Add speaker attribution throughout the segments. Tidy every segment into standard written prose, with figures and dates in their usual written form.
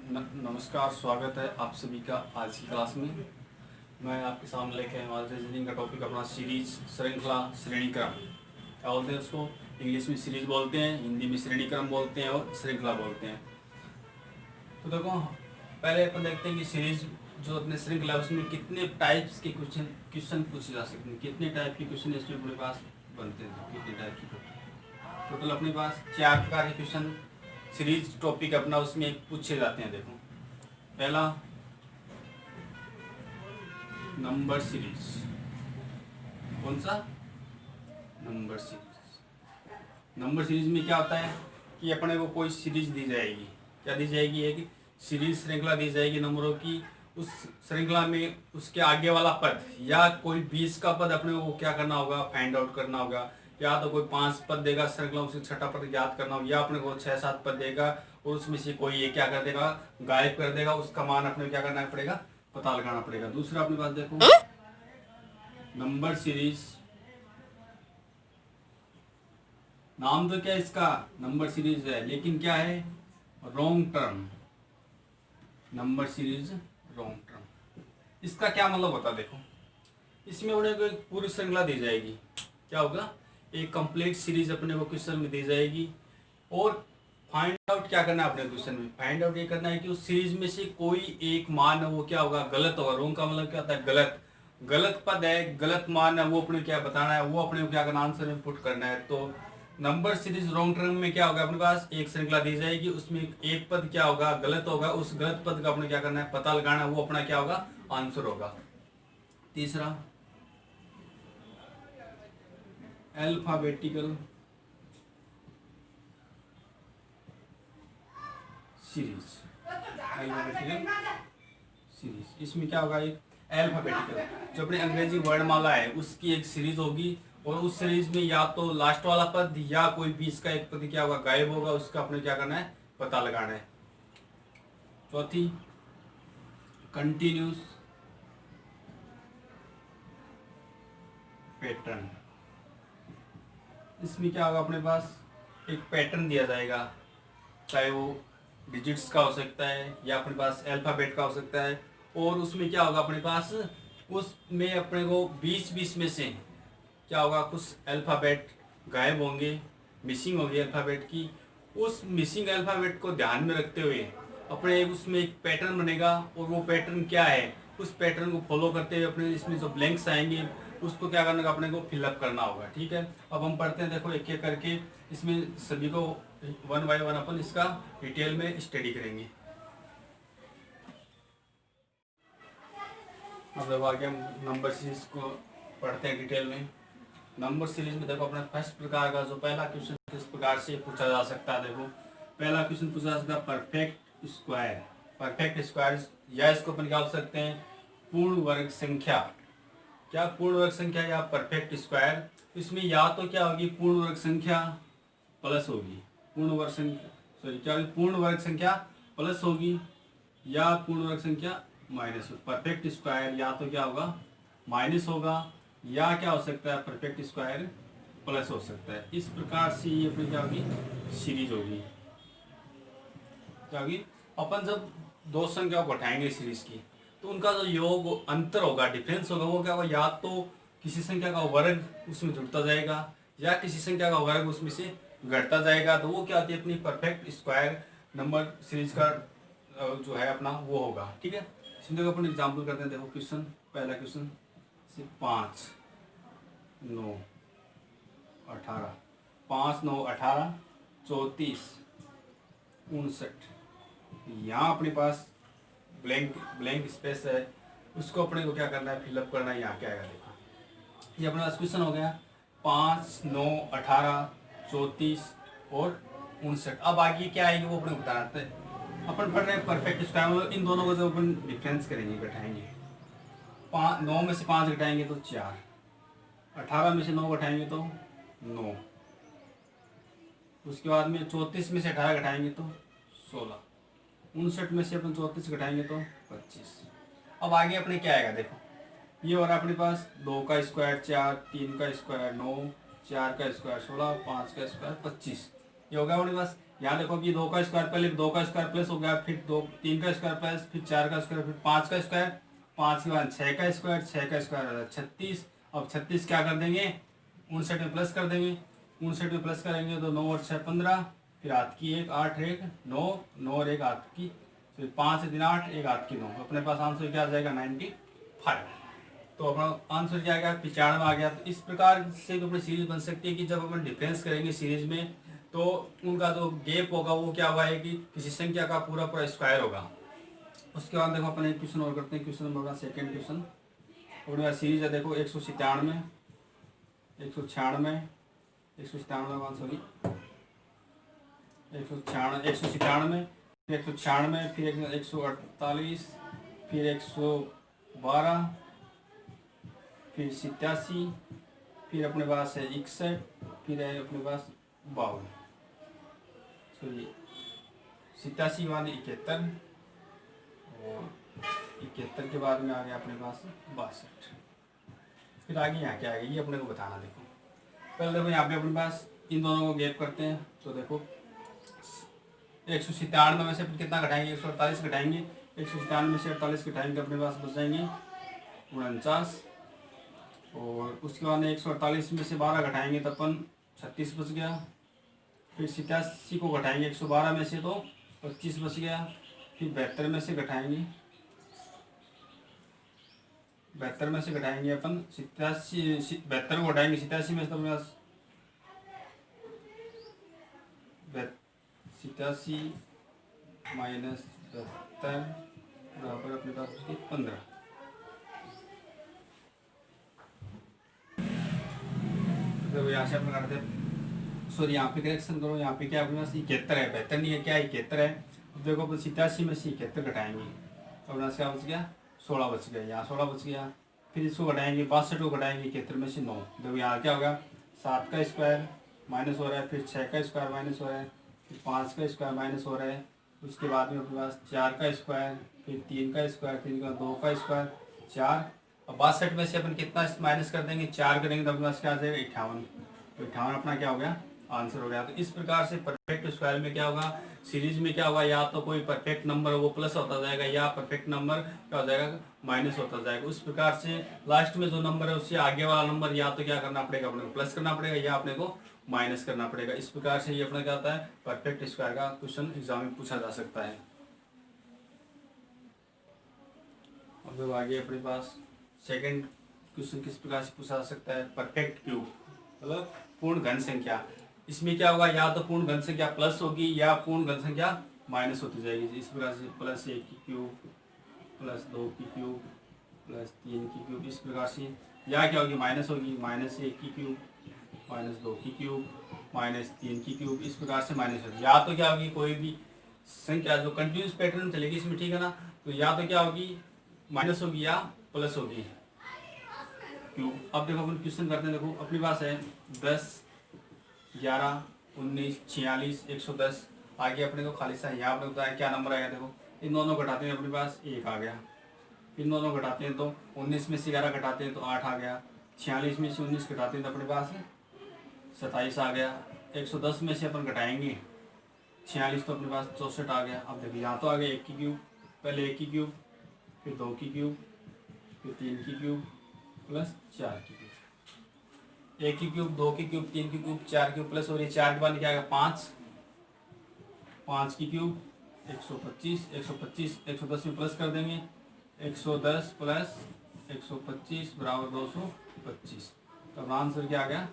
Speaker 1: नमस्कार, स्वागत है आप सभी का आज की क्लास में। मैं आपके सामने लेके आया हूँ आज रीजनिंग का टॉपिक अपना सीरीज, श्रृंखला, श्रेणीक्रम। क्या बोलते हैं उसको? इंग्लिश में सीरीज बोलते हैं, हिंदी में श्रेणीक्रम बोलते हैं और श्रृंखला बोलते हैं। तो देखो, पहले अपन देखते हैं कि सीरीज जो अपने श्रृंखला उसमें कितने टाइप्स के क्वेश्चन पूछे जा सकते हैं, कितने टाइप के क्वेश्चन इसमें अपने पास बनते हैं। कितने टाइप के टोटल अपने पास 4 प्रकार के क्वेश्चन सीरीज टॉपिक अपना उसमें पूछे जाते हैं। देखो, पहला नंबर सीरीज। कौन सा? Number series. नंबर सीरीज में क्या होता है कि अपने को कोई सीरीज दी जाएगी। क्या दी जाएगी? एक सीरीज श्रृंखला दी जाएगी नंबरों की। उस श्रृंखला में उसके आगे वाला पद या कोई 20 का पद अपने को क्या करना होगा? फाइंड आउट करना होगा। या तो कोई 5 पद देगा श्रृंखला, उसे छठा पद याद करना होगा, या अपने को 6-7 पद देगा और उसमें से कोई ये क्या कर देगा? गायब कर देगा। उसका मान अपने क्या करना पड़ेगा? पता लगाना पड़ेगा। दूसरा अपने पास देखो, नंबर सीरीज। नाम तो क्या इसका? नंबर सीरीज है, लेकिन क्या है? Wrong term. Number series wrong term. इसका क्या मतलब होता है? देखो, इसमें उन्हें कोई पूरी श्रृंखला दी जाएगी। क्या होगा? एक कंप्लीट सीरीज अपने को क्वेश्चन में दी जाएगी और फाइंड आउट क्या करना है अपने क्वेश्चन में? फाइंड आउट ये करना है कि उस सीरीज में से कोई एक मान है वो क्या होगा? गलत होगा। रॉन्ग का मतलब क्या होता है? गलत। गलत पद है, गलत मान है, वो अपने क्या बताना है, वो अपने को क्या करना? आंसर में पुट करना है। तो नंबर सीरीज रॉन्ग टर्म में क्या होगा? अपने पास एक श्रृंखला दी जाएगी, उसमें एक पद क्या होगा? गलत होगा। उस गलत पद का अपने क्या करना है? पता लगाना है, वो अपना क्या होगा? आंसर होगा। तीसरा अल्फाबेटिकल सीरीज। अल्फाबेटिकल सीरीज, इसमें क्या होगा? एक अल्फाबेटिकल जो अपनी अंग्रेजी वर्णमाला है उसकी एक सीरीज होगी और उस सीरीज में या तो लास्ट वाला पद या कोई 20 का एक पद क्या होगा? गायब होगा। उसका अपने क्या करना है? पता लगाना है। चौथी कंटिन्यूस पैटर्न। इसमें क्या होगा? अपने पास एक पैटर्न दिया जाएगा, चाहे वो डिजिट्स का हो सकता है या अपने पास अल्फाबेट का हो सकता है। और उसमें क्या होगा? अपने पास उसमें अपने को बीच बीच में से क्या होगा? कुछ अल्फाबेट गायब होंगे, मिसिंग होगी अल्फाबेट की। उस मिसिंग अल्फाबेट को ध्यान में रखते हुए अपने उसमें एक पैटर्न बनेगा और वो पैटर्न क्या है? उस पैटर्न को फॉलो करते हुए अपने इसमें जो ब्लैंक्स आएंगे उसको क्या करना होगा? अपने को फिलअप करना होगा। ठीक है, अब हम पढ़ते हैं। देखो, एक एक करके इसमें सभी को 1 बाय 1 अपन इसका डिटेल में स्टडी करेंगे। अब देखो, आगे हम नंबर सीरीज को पढ़ते हैं डिटेल में। नंबर सीरीज में देखो, अपना फर्स्ट प्रकार का जो पहला क्वेश्चन किस प्रकार से पूछा जा सकता है। देखो, पहला क्वेश्चन पूछा जा सकता है परफेक्ट स्क्वायर। परफेक्ट स्क्वायर या इसको अपन क्या बोल सकते हैं? पूर्ण वर्ग संख्या। क्या पूर्ण वर्ग संख्या या परफेक्ट स्क्वायर? इसमें या तो क्या होगी? पूर्ण वर्ग संख्या प्लस होगी। पूर्ण वर्ग संख्या क्या होगी? पूर्ण वर्ग संख्या प्लस होगी या पूर्ण वर्ग संख्या माइनस होगी। परफेक्ट स्क्वायर या तो क्या होगा? माइनस होगा या क्या हो सकता है? परफेक्ट स्क्वायर प्लस हो सकता है। इस प्रकार से ये अपनी क्या होगी? सीरीज होगी। क्या होगी? अपन जब दो संख्याओं को उठाएंगे सीरीज की तो उनका जो योग अंतर होगा, डिफरेंस होगा, वो क्या होगा? या तो किसी संख्या का वर्ग उसमें जुड़ता जाएगा या किसी संख्या का वर्ग उसमें से घटता जाएगा। तो वो क्या होती है? अपनी परफेक्ट स्क्वायर नंबर सीरीज का जो है अपना वो होगा। ठीक है, इसमें देखो अपन एग्जाम्पल करते हैं। देखो क्वेश्चन, पहला क्वेश्चन 5 9 18, 5 9 18 34 59। यहाँ अपने पास ब्लैंक स्पेस है, उसको अपने को क्या करना है? फिलअप करना है। यहाँ क्या आएगा? देखो, ये अपने पास क्वेश्चन हो गया 5 9 18 34 और 59। अब आगे क्या आएगी वो अपने बताना है। अपन पढ़ रहे हैं परफेक्ट स्क्वायर, इन दोनों को जब अपन डिफरेंस करेंगे, बैठाएंगे, 9 में से 5 घटाएंगे तो 4, 18 में से 9 घटाएंगे तो 9, उसके बाद में 34 में से 18 घटाएंगे तो 16, 59 में से अपन 34 घटाएंगे तो 25। अब आगे अपने क्या आएगा? देखो, ये हो रहा है अपने पास 2 का स्क्वायर 4, 3 का स्क्वायर 9, 4 का स्क्वायर 16, 5 का स्क्वायर 25। ये होगा अपने पास यहाँ देखो अब ये 2 का स्क्वायर, पहले 2 का स्क्वायर प्लस हो गया, फिर 2 3 का स्क्वायर प्लस, फिर 4 का स्क्वायर, फिर 5 का स्क्वायर, 5 के बाद 6 का स्क्वायर, 6 का स्क्वायर 36। अब 36 क्या कर देंगे 59 में प्लस कर देंगे, 59 में प्लस करेंगे तो 9 और 6 15, फिर हाथ की 1 8 1 9, 9 और 1 हाथ की, फिर 5 3 8 1 हाथ की 9। अपने पास आंसर क्या आ जाएगा 95। तो अपना आंसर क्या आ गया 95 आ गया। तो इस प्रकार से तो अपनी सीरीज बन सकती है कि जब अपन डिफरेंस करेंगे सीरीज में तो उनका जो गैप होगा वो क्या हुआ है कि किसी संख्या का पूरा पूरा स्क्वायर होगा। उसके बाद देखो अपन एक क्वेश्चन और करते हैं, क्वेश्चन नंबर का सेकेंड क्वेश्चन। अपने पास सीरीज है देखो 197 196 197 सॉरी 197 फिर 196 फिर 148 फिर 112 फिर 87 फिर अपने पास है 61 फिर है अपने पास 52 सॉरी 87 बाद 71 और 71 के बाद में आ गया अपने पास 62। फिर आगे यहाँ क्या आएगा ये अपने को बताना। देखो पहले देखो यहाँ पे अपने पास इन दोनों को गैप करते हैं तो देखो 197 में से फिर कितना घटाएंगे 148 घटाएंगे, 197 में से 48 घटाएंगे अपने पास बच जाएंगे 49। और उसके बाद 148 में से 12 घटाएंगे तो अपन 36 बच गया। फिर 87 को घटाएंगे 112 में से तो 25 बच गया। फिर 72 में से घटाएंगे 72 में से घटाएंगे अपन 87, 72 को घटाएंगे 87 में से तो अपने पास 87 माइनस 72 बराबर अपने पास 15। तो यहाँ से अपन करते हैं सॉरी यहाँ पे करेक्शन करो, यहाँ पे क्या अपने पास 71 है, 72 नहीं है क्या 71 है। अब देखो अपन 87 में से 71 घटाएंगे तो अपने पास क्या बच गया 16 बच गया, यहाँ 16 बच गया। फिर इसको घटाएंगे 62 को घटाएंगे 71 में से 9। देखो यहाँ क्या होगा 7 का स्क्वायर माइनस हो रहा है, फिर 6 का स्क्वायर माइनस हो रहा है, फिर 5 का स्क्वायर माइनस हो रहा है। उसके बाद में अपने पास 4 का स्क्वायर, फिर 3 का स्क्वायर, 3 का 2 का स्क्वायर 4। अब 62 में से अपन कितना माइनस कर देंगे 4 करेंगे तो अपने पास क्या आ जाएगा 58। तो 58 अपना क्या हो गया आंसर हो गया। तो इस प्रकार से परफेक्ट स्क्वायर में क्या होगा सीरीज में क्या होगा या तो कोई परफेक्ट नंबर वो प्लस होता जाएगा या परफेक्ट नंबर क्या हो जाएगा माइनस होता जाएगा। उस प्रकार से लास्ट में जो नंबर है उससे आगे वाला नंबर या तो क्या करना पड़ेगा अपने को प्लस करना पड़ेगा या अपने को माइनस करना पड़ेगा। इस प्रकार से ये अपना क्या होता है परफेक्ट स्क्वायर का क्वेश्चन एग्जाम में पूछा जा सकता है। अब आगे अपने पास सेकंड क्वेश्चन किस प्रकार से पूछा जा सकता है परफेक्ट क्यूब मतलब पूर्ण घन संख्या। इसमें क्या होगा या तो पूर्ण घन संख्या प्लस होगी या पूर्ण घन संख्या माइनस होती जाएगी। इस प्रकार से प्लस 1 की क्यूब प्लस 2 की क्यूब प्लस 3 की क्यूब इस प्रकार से, या क्या होगी माइनस होगी माइनस 1 की क्यूब माइनस 2 की क्यूब माइनस 3 की क्यूब इस प्रकार से माइनस होगी। या तो क्या होगी कोई भी संख्या जो कंटिन्यूस पैटर्न चलेगी इसमें ठीक है ना, तो या तो क्या होगी माइनस होगी या प्लस होगी क्यूब। अब देखो अपन क्वेश्चन करते हैं। देखो अपने पास है 10 11 19 46 110। आगे अपने को खाली सा यहाँ अपने बताया क्या नंबर आएगा। देखो इन दोनों घटाते हैं अपने पास 1 आ गया, इन दोनों घटाते हैं तो 19 में से 11 घटाते हैं तो 8 आ गया, 46 में से 19 घटाते हैं तो अपने पास 27 आ गया, 110 में से अपन घटाएंगे 46 तो अपने पास 64 आ गया। अब देखिए यहाँ तो आ गया 1 की क्यूब, पहले 1 की क्यूब फिर 2 की क्यूब फिर 3 की क्यूब प्लस 4 की क्यूब, 1 की क्यूब 2 की क्यूब 3 की क्यूब 4 क्यूब प्लस हो रही है 4 के बाद क्या आएगा 5, 5 की क्यूब 125, 125 110 में प्लस कर देंगे 110 प्लस 125 बराबर 225। तो अब आंसर क्या आ गया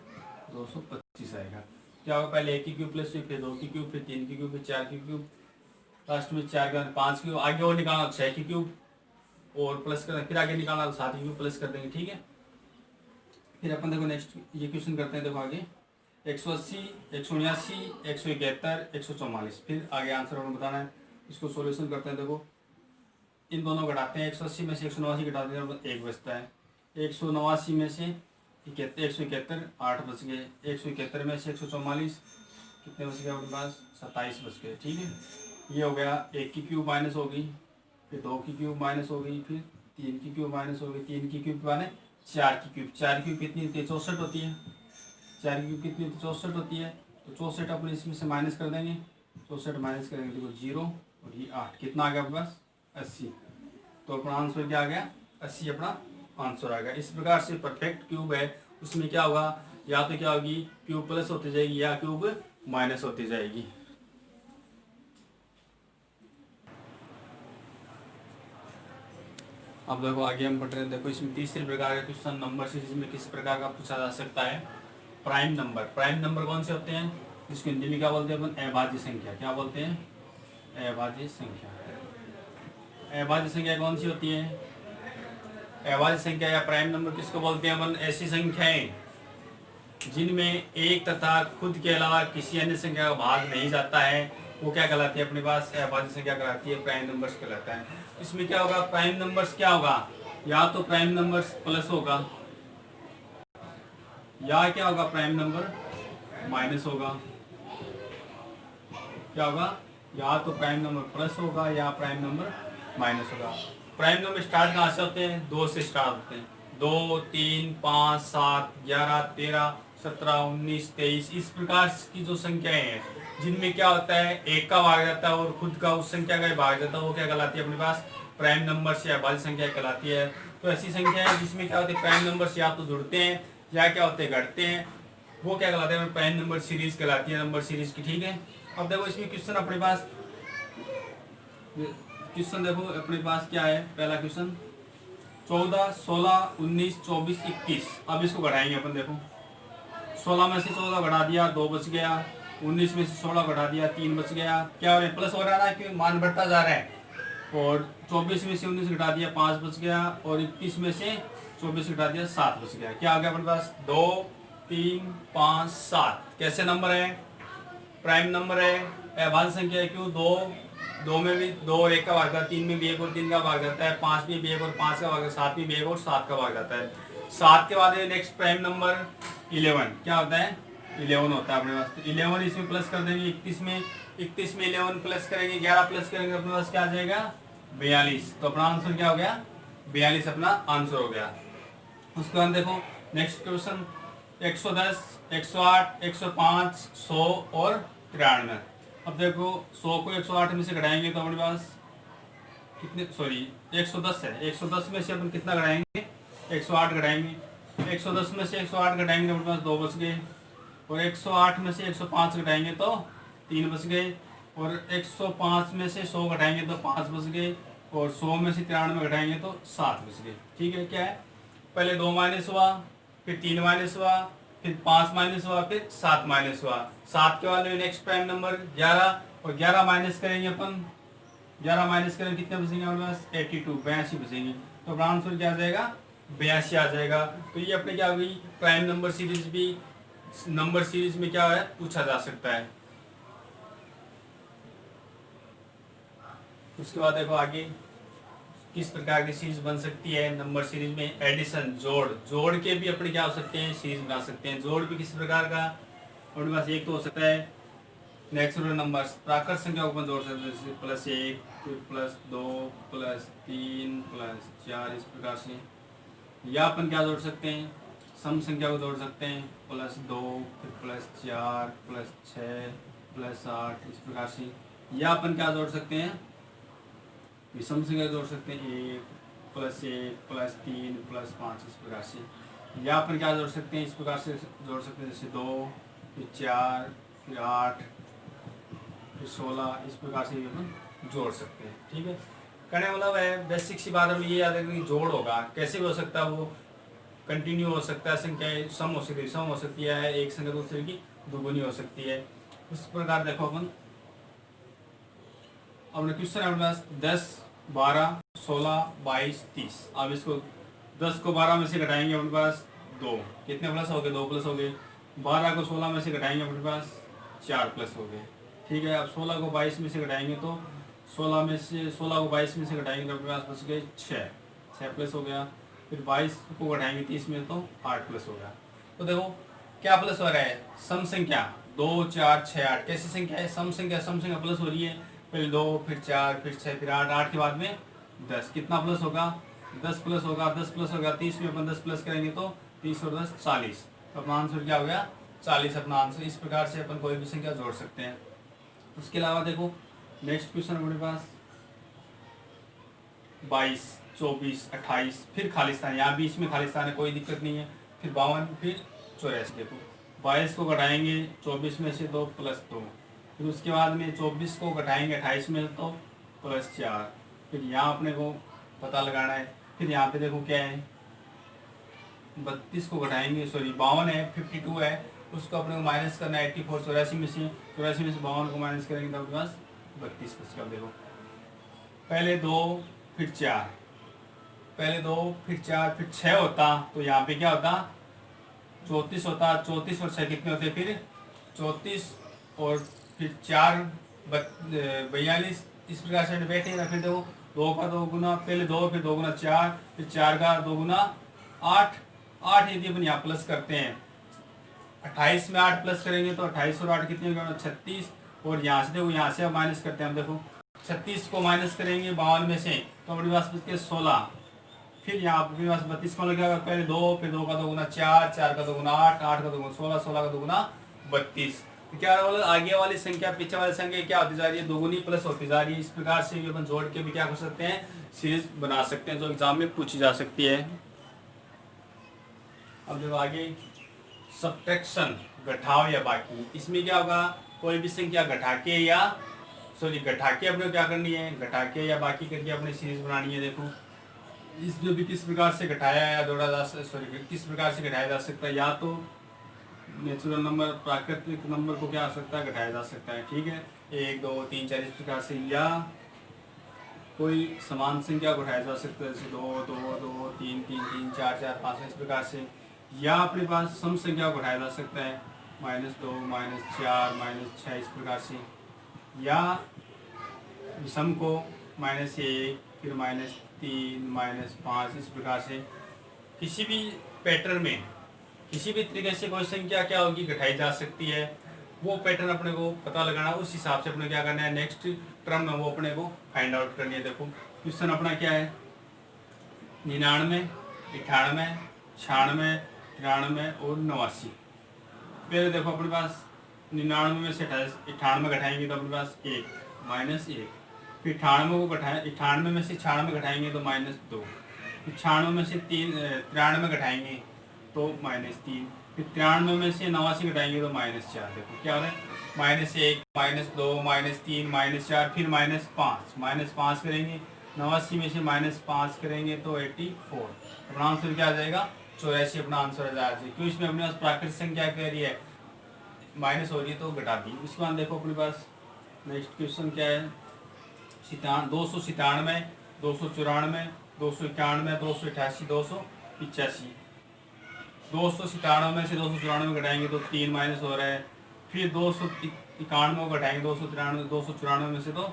Speaker 1: 225 आएगा। क्या होगा पहले 1 की क्यूब प्लस हुई फिर 2 की क्यूब फिर 3 की क्यूब फिर 4 की क्यूब लास्ट में 4 के बाद 5 की, आगे और निकालना 6 की क्यूब और प्लस कर फिर आगे निकालना तो 7 की क्यूब प्लस कर देंगे ठीक है। फिर अपन देखो नेक्स्ट ये क्वेश्चन करते हैं। देखो आगे 180 179 171 144 फिर आगे आंसर और बताना है। इसको सॉल्यूशन करते हैं। देखो इन दोनों घटाते हैं 180 में से 189 घटाते हैं 1 बचता है, 189 में से 171 8 बच गए, 171 में से 144 कितने बच गए अपने पास 27 बच गए ठीक है। ये हो गया 1 की क्यूब माइनस होगी फिर 2 की क्यूब माइनस हो गई फिर 3 की क्यूब माइनस हो गई, 3 की क्यूब माने 4 की क्यूब, 4 की क्यूब कितनी होती है 64 होती है, 4 की क्यूब कितनी होती है 64 होती है। तो 64 अपन इसमें से माइनस कर देंगे 64 माइनस करेंगे देखो 0 और ये 8, कितना आ गया अपने पास 80। तो अपना आंसर क्या आ गया 80 अपना आंसर आ गया। इस प्रकार से परफेक्ट क्यूब है उसमें क्या होगा, या तो क्या होगी क्यूब प्लस होती जाएगी या क्यूब माइनस होती जाएगी। अब देखो आगे हम पढ़ रहे हैं। देखो इसमें तीसरे प्रकार का क्वेश्चन नंबर सीरीज में किस प्रकार का पूछा जा सकता है, प्राइम नंबर। प्राइम नंबर कौन से होते हैं, जिसको हिंदी में क्या बोलते हैं अपन, अभाज्य संख्या। क्या बोलते हैं, अभाज्य संख्या। अभाज्य संख्या कौन सी होती है, अभाज्य संख्या या प्राइम नंबर किसको बोलते हैं अपन, ऐसी संख्याएं जिनमें एक तथा खुद के अलावा किसी अन्य संख्या का भाग नहीं जाता है, वो क्या कहलाती है अपने पास, अभाज्य संख्या कहलाती है, प्राइम नंबर्स कहलाता है। इसमें क्या होगा, प्राइम नंबर्स क्या होगा, या तो प्राइम नंबर्स प्लस होगा या क्या होगा प्राइम नंबर माइनस होगा। क्या होगा, या तो प्राइम नंबर प्लस होगा या प्राइम नंबर माइनस होगा। प्राइम नंबर स्टार्ट कहाँ से होते हैं, 2 से स्टार्ट होते हैं। 2, 3, 5, 7, 11, 13, 17, 19, 23 इस प्रकार की जो संख्याएं हैं जिनमें क्या होता है एक का भाग जाता है और खुद का उस संख्या का भाग जाता है, वो क्या कहलाती है अपने पास प्राइम नंबर्स या अभाज्य संख्या कहलाती है। तो ऐसी संख्या है जिसमें क्या होते हैं प्राइम नंबर्स या तो जुड़ते हैं या क्या होते हैं घटते हैं, वो क्या कहलाते हैं प्राइम नंबर सीरीज कहलाती है, नंबर सीरीज की। ठीक है, अब देखो इसमें क्वेश्चन अपने पास, क्वेश्चन देखो अपने पास क्या है। पहला क्वेश्चन 14, 16, 19, 24, 21। अब इसको घटाएंगे अपन। देखो 16 में से 14 घटा दिया 2 बच गया, 19 में से 16 घटा दिया 3 बच गया। क्या हो रहा है, प्लस हो रहा है ना, कि मान बढ़ता जा रहा है। और 24 में से 19 घटा दिया 5 बच गया, और 21 में से 24 घटा दिया 7 बच गया। क्या आ गया अपने पास 2, 3, 5, 7। कैसे नंबर है, प्राइम नंबर है, अभाज्य संख्या है। क्यों, 2 में भी 2 और 1 का भाग जाता है, 3 में भी 1 और 3 का भाग जाता है, 5 में भी 1 और 5 का भाग जाता है, 7 में भी 1 और 7 का भाग जाता है। 7 के बाद नेक्स्ट प्राइम नंबर 11। क्या होता है 11 होता है अपने पास। तो 11 इसमें प्लस कर देंगे 21 में 11 प्लस करेंगे 11 प्लस करेंगे अपने पास क्या आ जाएगा 42। तो अपना आंसर क्या हो गया 42 अपना आंसर हो गया। उसके बाद देखो नेक्स्ट क्वेश्चन 110, 108, 105, 100 और 93। अब देखो 100 को 108 में से घटाएंगे तो अपने पास कितने, सॉरी 110 है, 110 में से अपन कितना घटाएंगे 108 घटाएंगे। 110 में से 108 घटाएंगे तो अपने पास 2 बच गए, और 108 में से 105 घटाएंगे तो 3 बच गए, और 105 में से 100 घटाएंगे तो 5 बच गए, और 100 में से 93 घटाएंगे तो 7 बच गए। ठीक है, क्या है पहले 2 माइनस हुआ, फिर 3 माइनस हुआ, फिर 5 माइनस हुआ, फिर 7 माइनस हुआ। 7 के बाद में नेक्स्ट प्राइम नंबर 11, और 11 माइनस करेंगे अपन, 11 माइनस करेंगे कितने बचेंगे हमारे पास 82, 82 बचेंगे। तो अपना आंसर क्या आ जाएगा 82 आ जाएगा। तो ये अपने क्या हो गई प्राइम नंबर सीरीज भी नंबर सीरीज में क्या है पूछा जा सकता है। उसके बाद देखो आगे किस प्रकार की सीरीज बन सकती है नंबर सीरीज में, एडिशन जोड़ के भी अपने क्या हो सकते हैं सीरीज बना सकते हैं। जोड़ भी किस प्रकार का अपने पास एक तो हो सकता है नेचुरल नंबर्स, प्राकृत संख्या को अपन जोड़ सकते हैं, जैसे +1 फिर +2 +3 +4 इस प्रकार से। या अपन क्या जोड़ सकते हैं सम संख्या को जोड़ सकते हैं, +2 फिर +4 +6 +8 इस प्रकार से। या अपन क्या जोड़ सकते हैं विषम संख्या जोड़ सकते हैं 1 +1 +3 +5 इस प्रकार से। या अपन क्या जोड़ सकते हैं इस प्रकार से जोड़ सकते हैं, जैसे 2 फिर 4 फिर 8 फिर 16 इस प्रकार से भी अपन जोड़ सकते हैं। ठीक है, कहने मतलब है बेसिक सी बात हमें ये याद रखनी, जोड़ होगा कैसे भी हो सकता है, वो कंटिन्यू हो सकता है, संख्याएं सम हो सकती है, सम हो सकती है, एक संख्या दूसरे की दुगुनी हो सकती है। उस प्रकार देखो अपन अपने क्वेश्चन है अपने पास 10, 12, 16, 22, 30। अब इसको 10 को 12 में से घटाएंगे अपने पास 2, कितने प्लस हो गए 2 प्लस हो गए। 12 को 16 में से घटाएंगे अपने पास 4 प्लस हो गए। ठीक है, अब 16 को 22 में से घटाएंगे तो 16 को 22 में से घटाएंगे तो अपने पास बच गए 6 प्लस हो गया। फिर 22 को घटाएंगे 30 में तो 8 प्लस हो गया। तो देखो क्या प्लस हो रहा है सम संख्या 2, 4, 6, 8 कैसी संख्या है सम संख्या प्लस हो रही है। पहले 2 फिर 4 फिर 6 फिर 8, 8 के बाद में 10, कितना प्लस होगा 10 प्लस होगा, 10 प्लस होगा 30 में अपन 10 प्लस करेंगे तो 30 और 10 40। तो अपना आंसर क्या हो गया 40 अपना आंसर। इस प्रकार से अपन कोई भी संख्या जोड़ सकते हैं। उसके अलावा देखो नेक्स्ट क्वेश्चन हमारे पास 22, 24, 28, फिर खालिस्तान, यहाँ बीच में खालिस्तान है, कोई दिक्कत नहीं है। फिर 52, फिर 84। देखो 22 को घटाएंगे 24 में से 2 प्लस 2, फिर उसके बाद में 24 को घटाएंगे 28 में से 2 प्लस 4। फिर यहाँ अपने को पता लगाना है। फिर यहाँ पे देखो क्या है, 32 को घटाएंगे, सॉरी 52 है, 52 है, उसको अपने को माइनस करना है 84, 84 में से 52 को माइनस करेंगे तो अपने पास 32 बचेगा। देखो पहले 2 फिर 4, पहले 2 फिर 4 फिर 6 होता, तो यहाँ पे क्या होता 34 होता। 34 और 6 कितने होते, फिर 34 और फिर 4 42। इस प्रकार से बैठे ना। फिर देखो 2 का 2 गुना, पहले 2 फिर 2 गुना 4, फिर 4 का 2 गुना 8, 8 यदि अपन यहाँ प्लस करते हैं 28 में 8 प्लस करेंगे तो 28 और 8 कितने होगा 36। और यहाँ से देखो, यहाँ से अब माइनस करते हैं हम। देखो 36 को माइनस करेंगे 52 में से तो अपने पास बचते 16। फिर यहाँ अपने पास 32 को लगेगा, पहले 2 फिर 2 का 2 गुना 4, 4 का 2 गुना 8, 8 का 2 गुना 16, 16 का 2 गुना 32। तो क्या बोला, आगे वाली संख्या पीछे वाली संख्या क्या होती जा रही है, दोगुनी प्लस होती जा रही है। इस प्रकार से भी अपन जोड़ के भी क्या कर सकते हैं, सीरीज बना सकते हैं, जो एग्जाम में पूछी जा सकती है। अब देखो आगे सब्ट्रैक्शन, घटाव या बाकी। इसमें क्या होगा, कोई भी संख्या घटा के या घटा के अपने क्या करनी है, घटा के या बाकी करके अपने सीरीज बनानी है। देखो इसमें भी किस प्रकार से घटाया या जोड़ा जा किस प्रकार से घटाया जा सकता है, या तो नेचुरल नंबर, प्राकृतिक नंबर को क्या आ सकता है, घटाया जा सकता है। ठीक है, 1, 2, 3, 4 इस प्रकार से, या कोई समान संख्या को घटाया जा सकता है, जैसे 2, 2, 2, 3, 3, 3, 4, 4, 5 इस प्रकार से। या अपने पास सम संख्या को घटाया जा सकता है, -2, -4, -6 इस प्रकार से। या विषम को -1, फिर -3, -5 इस प्रकार से। किसी भी पैटर्न में किसी भी तरीके से कोई संख्या क्या होगी, घटाई जा सकती है। वो पैटर्न अपने को पता लगाना, उस हिसाब से अपने क्या करना है, नेक्स्ट टर्म में वो अपने को फाइंड आउट करनी है। देखो क्वेश्चन अपना क्या है, 99, 98, 96, 93 और 89। पहले देखो अपने पास 99 में से 98 घटाएंगे तो अपने पास 1, -1। फिर 98 को घटाए, 98 में से 96 घटाएंगे तो -2। फिर 96 में से 93 घटाएंगे तो -3। फिर 93 में से 89 घटाएंगे तो -4। देखो क्या हो रहा है, -1, -2, -3, -4, फिर -5, -5 करेंगे। 89 में से -5 करेंगे तो 84। अपना आंसर क्या आ जाएगा, 84 अपना आंसर आ जाएगा। क्यों, इसमें अपने पास प्राकृतिक संख्या कह रही है, माइनस हो रही है तो घटा दी। उसके बाद देखो अपने पास नेक्स्ट क्वेश्चन क्या है, 297, 294, 291, 288, 285। 297 में से 294 घटाएंगे तो 3 माइनस हो रहा है। फिर 291 को घटाएंगे 294 में से तो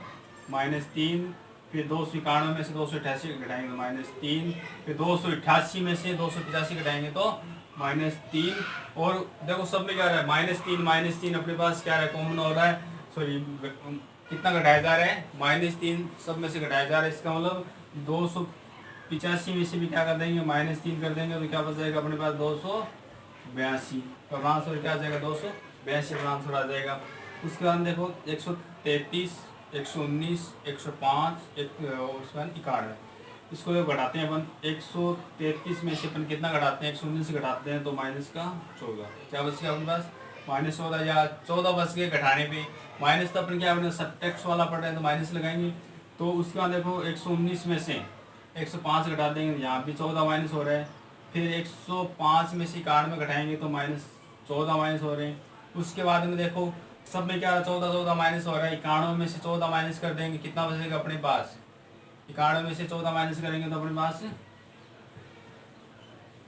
Speaker 1: -3। फिर 291 में से 288 घटाएंगे तो -3। फिर 288 में से 285 घटाएंगे तो -3। और देखो सब में क्या रहा है, -3 अपने पास क्या है, कॉमन हो रहा है। सॉरी, कितना घटाया जा रहा है, -3 सब में से घटाया जा रहा है। इसका मतलब 285 में से भी क्या कर देंगे, -3 कर देंगे तो क्या बच जाएगा अपने पास 282। तो आंसर क्या आ जाएगा, 282 का आंसर आ जाएगा। उसके बाद देखो 133, 119, 105, उसके बाद 91। इसको जब घटाते हैं अपन, 133 में से अपन कितना घटाते हैं, 119 से घटाते हैं तो -14। क्या बचेगा अपने पास, -14 या 14 बच गए घटाने पे। माइनस तो अपन क्या अपने सब्ट्रैक्ट वाला पढ़ रहे हैं तो माइनस लगाएंगे। तो उसके बाद देखो 119 में से 105 घटा देंगे, यहाँ भी 14 माइनस हो रहा है। फिर 105 में से 91 घटाएंगे तो -14 माइनस हो रहे हैं। उसके बाद में देखो सब में क्या 14 माइनस हो रहा है। 91 में से 14 माइनस कर देंगे, कितना बचेगा अपने पास, 91 में से 14 माइनस करेंगे तो अपने पास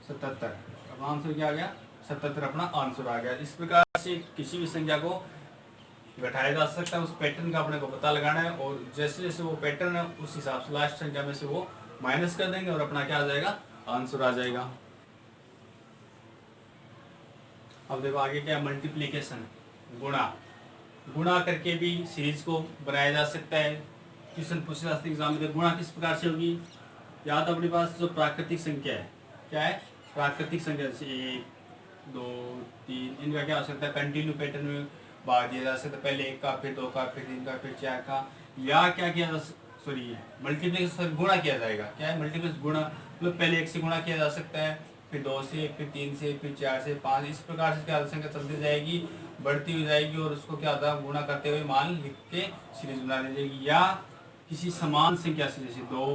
Speaker 1: 77। अब आंसर क्या आ गया, 77 अपना आंसर आ गया। इस प्रकार से किसी भी संख्या को घटाया जा सकता है, उस पैटर्न का अपने को पता लगाना है। और जैसे जैसे वो पैटर्न है उस हिसाब से लास्ट संख्या में से वो माइनस कर देंगे और अपना क्या आ जाएगा, आंसर आ जाएगा। अब देखो आगे क्या, मल्टीप्लीकेशन, गुणा करके भी सीरीज को बनाया जा सकता है। क्वेश्चन पूछे जा सकते एग्जाम में, गुणा किस प्रकार से होगी, या तो अपने पास जो प्राकृतिक संख्या है, क्या है, प्राकृतिक संख्या, जैसे 1, 2, 3, इनका क्या हो सकता है, कंटिन्यू पैटर्न में भाग दिया जा सकता है, पहले 1 का, फिर 2 का, फिर 3 का, फिर 4 का, या क्या किया जा सॉरी मल्टीप्लिकेशन गुणा किया जाएगा। क्या है मल्टीप्लिकेशन गुणा, मतलब पहले 1 से गुणा किया जा सकता है, फिर 2 से, फिर 3 से, फिर 4 से, 5, इस प्रकार से क्या संख्या चलती जाएगी, बढ़ती हो जाएगी, और उसको क्या होता है गुणा करते हुए मान लिख के सीरीज बना दी जाएगी। या किसी समान संख्या से, जैसे 2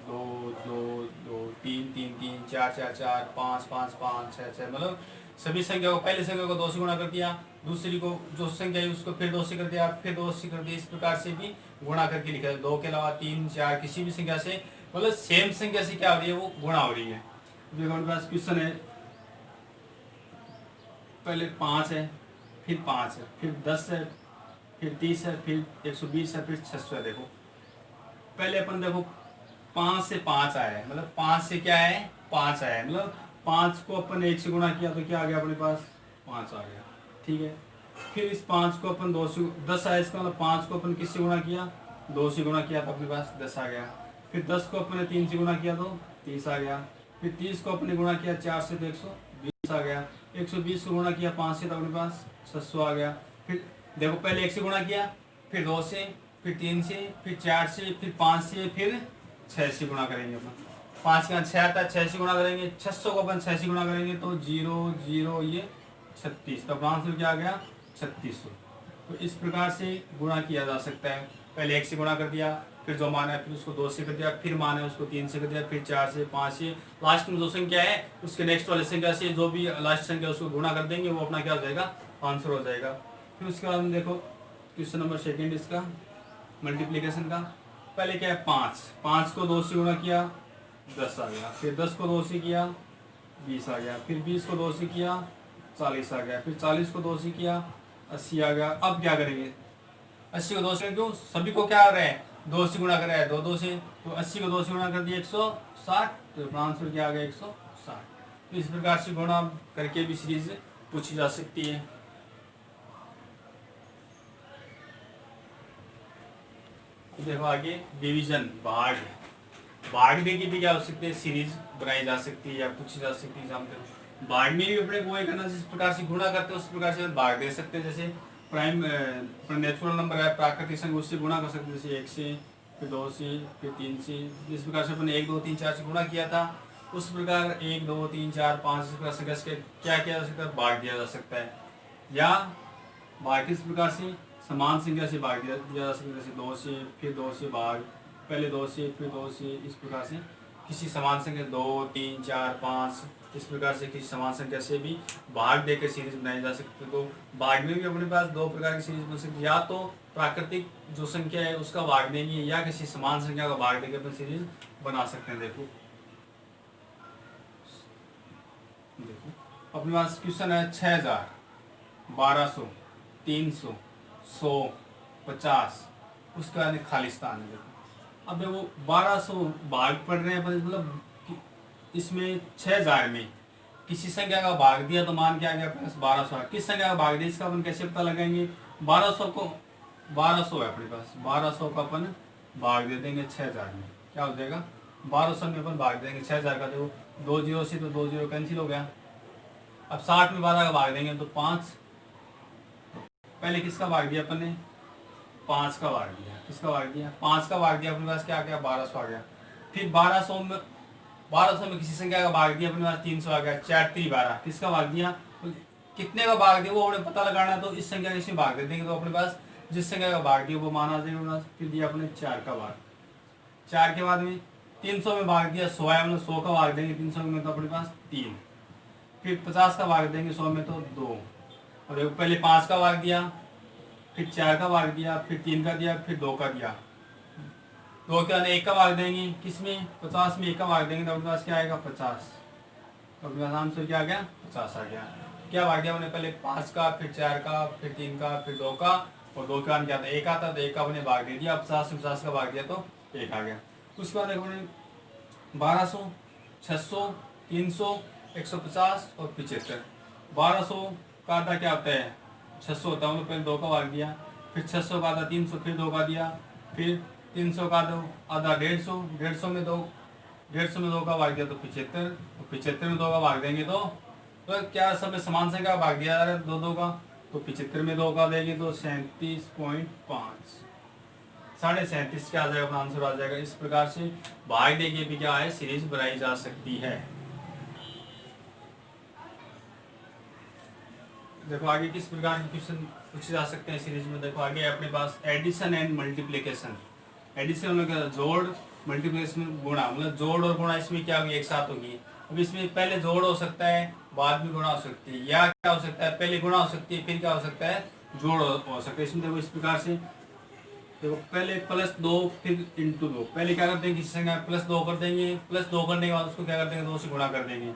Speaker 1: 2 2 2 3 3 3 4 4 4 5 5 5 6 6, मतलब सभी संख्या को, पहले संख्या को 2 से गुणा कर दिया, दूसरी को जो संख्या है उसको फिर 2 से कर दिया, फिर 2 से कर दिया, इस प्रकार से भी गुणा करके लिखा है। 2 के अलावा 3 4 किसी भी संख्या से, मतलब सेम संख्या से क्या हो रही है वो गुणा हो रही है। हमारे पास क्वेश्चन है, पहले 5 है, फिर 5 है, फिर 10 है, फिर 30 है, फिर 120 है, फिर 600 है। देखो पहले अपन देखो 5 से 5 आया है, मतलब 5 से क्या है 5 आया है, मतलब 5 को अपन 1 से गुणा किया तो क्या आ गया अपने पास 5 आ गया, ठीक है। फिर इस 5 को अपन 2 से 10 आया, इसका मतलब 5 को अपन किससे गुणा किया 2 से गुणा किया तो अपने पास 10 आ गया। फिर 10 को अपन 3 से गुणा किया तो 30 आ गया। फिर 30 को अपने गुणा किया 4 से तो 120 आ गया। 120 को गुणा किया 5 से तो अपने पास 600 आ गया। फिर देखो पहले 1 से गुणा किया, फिर 2 से, फिर 3 से, फिर 4 से, फिर 5 से, फिर 6 से गुणा करेंगे अपन। 5 का 6 आता है, 6 से गुणा करेंगे, 600 को अपन 6 से गुणा करेंगे तो 0 0 ये 36, तो आंसर क्या आ गया 3600। तो इस प्रकार से गुणा किया जा सकता है। पहले 1 से गुणा कर दिया, फिर जो मान है फिर उसको 2 से कर दिया, फिर मान है उसको 3 से कर दिया, फिर 4 से, 5 से, लास्ट में जो संख्या है उसके नेक्स्ट वाले संख्या से जो भी लास्ट संख्या उसको गुणा कर देंगे, वो अपना क्या हो जाएगा आंसर हो जाएगा। फिर उसके बाद हम देखो क्वेश्चन नंबर 2 इसका मल्टीप्लीकेशन का। पहले क्या है 5 को 2 से गुणा किया 10 आ गया, फिर 10 को 2 से किया 20 आ गया, फिर 20 को 2 से किया 40 आ गया, फिर 40 को 2 से किया 80 आ गया। अब क्या करेंगे 80 को 2 से, क्यों सभी को क्या कर रहे हैं 2 से गुणा कर रहा है, 2 2 से, तो 80 को 2 से गुणा कर दिया 160, तो आंसर क्या आ गया 160। तो इस प्रकार से गुणा करके भी सीरीज पूछी जा सकती है। देखो आगे डिवीजन, भागने की भी क्या हो सकती है सीरीज बनाई जा सकती है या पूछी जा सकती है। हम भाग में भी अपने को करना, जिस प्रकार से गुणा करते हैं उस प्रकार से भाग दे सकते हैं। जैसे प्राइम नेचुरल नंबर है, प्राकृतिक संख्या, उससे गुणा कर सकते हैं, जैसे 1 से, फिर 2 से, फिर 3 से। जिस प्रकार से अपन 1 2 3 4 से गुणा किया था, उस प्रकार 1 2 3 4 5 इस प्रकार से क्या किया जा सकता है भाग दिया जा सकता है। या भाग किस प्रकार से समान संख्या से भाग दिया जा सकता है, जैसे 2 से, फिर 2 से भाग, पहले 2 से, फिर 2 से, इस प्रकार से किसी समान संख्या 2 3 4 5 इस प्रकार से किसी समान संख्या से भी भाग देकर सीरीज बनाई जा सकती है। तो भाग में भी अपने पास 2 प्रकार की सीरीज बन सकती है, या तो प्राकृतिक जो संख्या है उसका भाग देंगे, या किसी समान संख्या का भाग देकर अपन सीरीज बना सकते हैं। देखो अपने पास क्वेश्चन है 6000 1200 300 100 50, उसके बाद खालिस्तान है। देखो अब वो 1200 भाग पढ़ रहे हैं, मतलब इसमें 6000 में किसी संख्या का भाग दिया तो मान के आ गया प्लस 1200। किस संख्या का भाग दिया इसका अपन कैसे पता लगाएंगे, 1200 को 1200 है अपने पास, 1200 का अपन भाग दे देंगे 6000 में, क्या हो जाएगा 1200 में अपन भाग देंगे 6000 का। देखो 2 0 से तो 2 0 कैंसिल हो गया। अब 60 में 12 का भाग देंगे तो 5, पहले किसका भाग दिया अपन ने 5 का भाग दिया, किसका भाग दिया 5 का भाग दिया, अपने पास क्या आ गया 1200 आ गया। फिर 1200 में किसी संख्या का भाग दिया अपने पास 300 आ गया। 4 3 12 किसका भाग दिया, कितने का भाग दिया वो हमें पता लगाना है, तो इस संख्या के इसमें भाग दे देंगे, तो अपने पास जिस संख्या का भाग दिया वो माना जाएगा। फिर दिया अपने 4 का भाग, 4 के बाद में 300 में भाग दिया 100 है, मतलब 100 का भाग देंगे 300 में तो अपने पास 3। फिर 50 का भाग देंगे 100 में तो 2। और पहले 5 का भाग दिया, फिर 4 का भाग दिया, फिर 3 का दिया, फिर 2 का दिया, 2 के बाद 1 का भाग देंगे, किसमें 50 में 1 का भाग देंगे तो अपने पास क्या आएगा 50। तो अपने पास आंसर क्या आ गया 50 आ गया। क्या भाग दिया हमने पहले 5 का, फिर 4 का, फिर 3 का, फिर 2 का, और 2 के बाद क्या था 1 आता, तो 1 का अपने भाग दे दिया। 50 से 50 का भाग दिया तो 1 आ गया। उसके बाद देखो 1200 600 300 150 और 75। 1200 का आधा क्या होता है 600 होता है, मतलब पहले 2 का भाग दिया, फिर 600 का आधा 300, फिर 2 का दिया, फिर 300 का आधा 150, 150 में 2 का भाग दिया तो 75, और 75 में 2 का भाग देंगे तो क्या सब में समान संख्या का भाग दिया जा रहा है 2 2 का, तो 75 में 2 का देंगे तो 37.5, 37.5 क्या आ जाएगा अपना आंसर आ जाएगा। इस प्रकार से भाग दे के भी क्या है सीरीज बनाई जा सकती है। देखो आगे किस प्रकार के क्वेश्चन पूछे जा सकते हैं सीरीज में। देखो आगे अपने पास एडिशन एंड मल्टीप्लिकेशन। एडिशन में क्या जोड़, मल्टीप्लिकेशन गुणा, मतलब जोड़ और गुणा इसमें क्या होगी एक साथ होगी। अब इसमें पहले जोड़ हो सकता है बाद में गुणा हो सकती है, या क्या हो सकता है पहले गुणा हो सकती है फिर क्या हो सकता है जोड़ हो सकता है। इसमें देखो इस प्रकार से देखो पहले +2 फिर × 2, पहले क्या कर देंगे किसी संख्या +2 कर देंगे, +2 करने के बाद उसको क्या कर देंगे 2 से गुणा कर देंगे।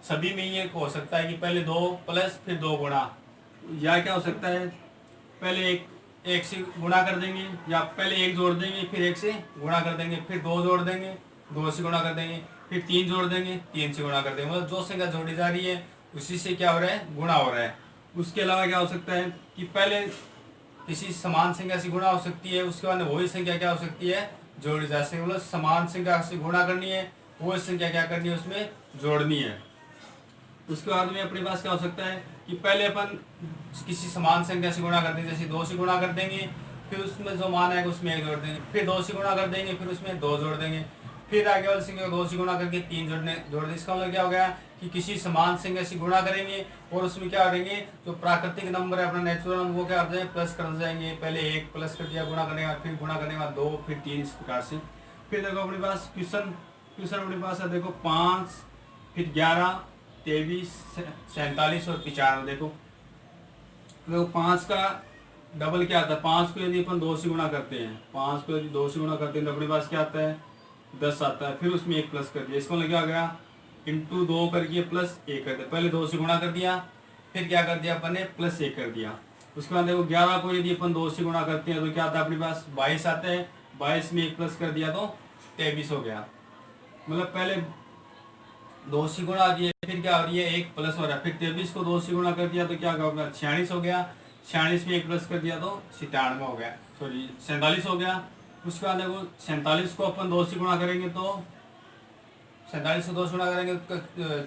Speaker 1: सभी में ये हो सकता है कि पहले 2 प्लस फिर 2 गुणा, या क्या हो सकता है पहले एक से गुणा कर देंगे, या पहले 1 जोड़ देंगे फिर 1 से गुणा कर देंगे, फिर 2 जोड़ देंगे 2 से गुणा कर देंगे, फिर 3 जोड़ देंगे 3 से गुणा कर देंगे। मतलब जो संख्या जोड़ी जा रही है उसी से क्या हो रहा है गुणा हो रहा है। उसके अलावा क्या हो सकता है कि पहले किसी समान संख्या से गुणा हो सकती है, उसके बाद वही संख्या क्या हो सकती है जोड़ी जा सकती है। मतलब समान संख्या से गुणा करनी है, वही संख्या क्या करनी है उसमें जोड़नी है। उसके बाद में अपने पास क्या हो सकता है कि पहले अपन किसी समान संख्या से गुणा कर देंगे, जैसे 2 से गुणा कर देंगे फिर उसमें जो मान आएगा उसमें 1 जोड़ देंगे, फिर 2 से गुणा कर देंगे फिर उसमें 2 जोड़ देंगे, फिर आगे वाली संख्या को 2 से गुणा करके 3 जोड़ देंगे। इसका मतलब क्या हो गया कि किसी समान संख्या से गुणा करेंगे और उसमें क्या करेंगे जो प्राकृतिक नंबर है अपना नेचुरल नंबर वो क्या करते हैं प्लस कर जाएंगे। पहले 1 प्लस कर दिया गुणा करने के बाद, फिर गुणा करने के बाद 2 फिर 3, इस प्रकार से। फिर देखो अपने पास क्वेश्चन अपने पास है देखो 5 फिर 11 23 47 और 95। देखो 5 का डबल क्या आता है, 5 को यदि अपन 2 से गुणा करते हैं, 5 को यदि 2 से गुणा करते हैं तो अपने पास क्या आता है 10 आता है। फिर उसमें 1 प्लस कर दिया, इसको मतलब क्या हो गया × 2 करके +1 कर दिया। पहले 2 से गुणा कर दिया फिर क्या कर दिया अपन ने +1 कर दिया। उसके बाद देखो 11 को यदि अपन 2 से गुणा करते हैं तो क्या आता है अपने पास 22 आता है, 22 में 1 प्लस कर दिया तो 23 हो गया। मतलब पहले 2 से गुणा किया फिर क्या हो रही है 1 प्लस हो रहा है, फिर 23 को 2 से गुणा कर दिया तो क्या होगा 46 हो गया, 46 में 1 प्लस कर दिया तो 97 हो गया, सॉरी 47 हो गया। उसके बाद देखो 47 को अपन 2 से गुणा करेंगे तो 47 को 2 से गुणा करेंगे तो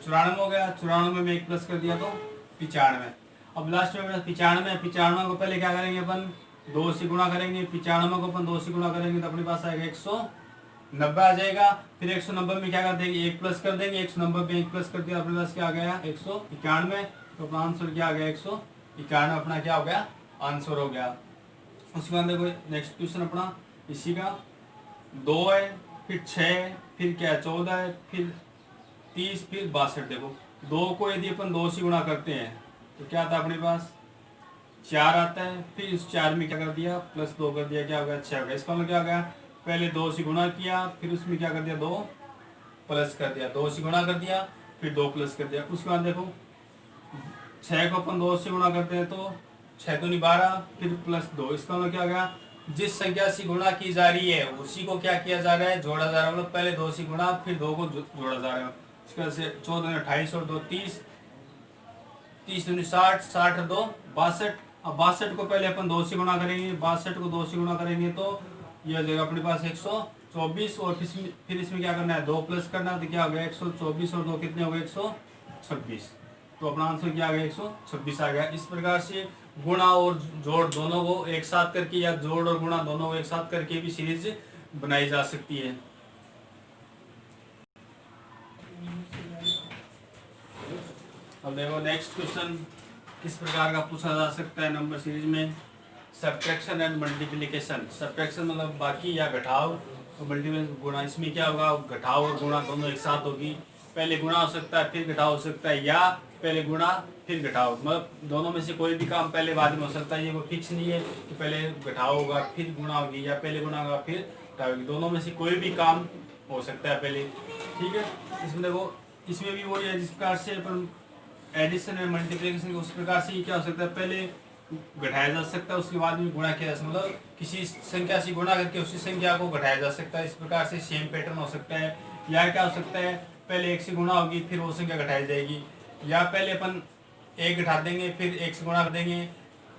Speaker 1: 94 हो गया, 94 में 1 प्लस कर दिया तो 95। अब लास्ट में 95 को पहले क्या करेंगे अपन 2 से गुणा करेंगे, 95 को अपन 2 से गुणा करेंगे तो अपने पास आएगा 190 आ जाएगा। फिर 190 में क्या कर देंगे 1 प्लस कर देंगे, 190 में 1 प्लस कर दिया अपने पास क्या आ गया 191। तो अपना आंसर क्या आ गया 191 अपना क्या हो गया आंसर हो गया। उसके बाद देखो नेक्स्ट क्वेश्चन अपना इसी का 2 है फिर 6 फिर क्या 14 है फिर 30 फिर 62। देखो 2 को यदि अपन 2 से गुणा करते हैं तो क्या आता है अपने पास 4 आता है, फिर इस 4 में क्या कर दिया +2 कर दिया, क्या हो गया 6 हो गया। इसका मतलब क्या हो गया पहले 2 से गुणा किया फिर उसमें क्या कर दिया 2 प्लस कर दिया, 2 से गुणा कर दिया फिर 2 प्लस कर दिया। उसके बाद देखो 6 को अपन 2 से गुणा करते हैं तो 6 दूनी 12 फिर +2। इसका मतलब क्या हो गया जिस संख्या से गुणा की जा रही है उसी को क्या किया जा रहा है जोड़ा जा रहा है। मतलब पहले 2 से गुणा फिर 2 को जोड़ा जा रहा है। इसके बाद से 14 28 और 2 30, 30 दूनी 60, 60 और 2 62। अब 62 को पहले अपन 2 से गुणा करेंगे, 62 को 2 से गुणा करेंगे तो यह हो जाएगा अपने पास 124 और फिर इसमें क्या करना है 2 प्लस करना है तो क्या हो गया 124 और 2 कितने हो गए 126। तो अपना आंसर क्या आ गया 126 आ गया। इस प्रकार से गुणा और जोड़ दोनों को एक साथ करके या जोड़ और गुणा दोनों को एक साथ करके भी सीरीज बनाई जा सकती है। अब देखो नेक्स्ट क्वेश्चन किस प्रकार का पूछा जा सकता है नंबर सीरीज में, सब्ट्रैक्शन एंड मल्टीप्लिकेशन। सब्ट्रैक्शन मतलब बाकी या घटाव और मल्टीप्लिकेशन गुणा। इसमें क्या होगा घटाव और गुणा दोनों एक साथ होगी। पहले गुणा हो सकता है फिर घटाव हो सकता है, या पहले गुणा फिर घटाव, मतलब दोनों में से कोई भी काम पहले बाद में हो सकता है। ये कोई फिक्स नहीं है कि पहले घटाव होगा फिर गुणा होगी या पहले गुणा होगा फिर घटाव होगी, दोनों में से कोई भी काम हो सकता है पहले। ठीक है, इसमें देखो इसमें भी वही है जिस प्रकार से अपन एडिशन और मल्टीप्लिकेशन उस प्रकार से क्या हो सकता है पहले घटाया जा सकता है उसके बाद में गुणा किया जा सकता है। मतलब किसी संख्या से गुणा करके उसी संख्या को घटाया जा सकता है। इस प्रकार से सेम पैटर्न हो सकता है। या क्या हो सकता है पहले 1 से गुणा होगी फिर वो संख्या घटाई जाएगी, या पहले अपन 1 घटा देंगे फिर 1 से गुणा कर देंगे।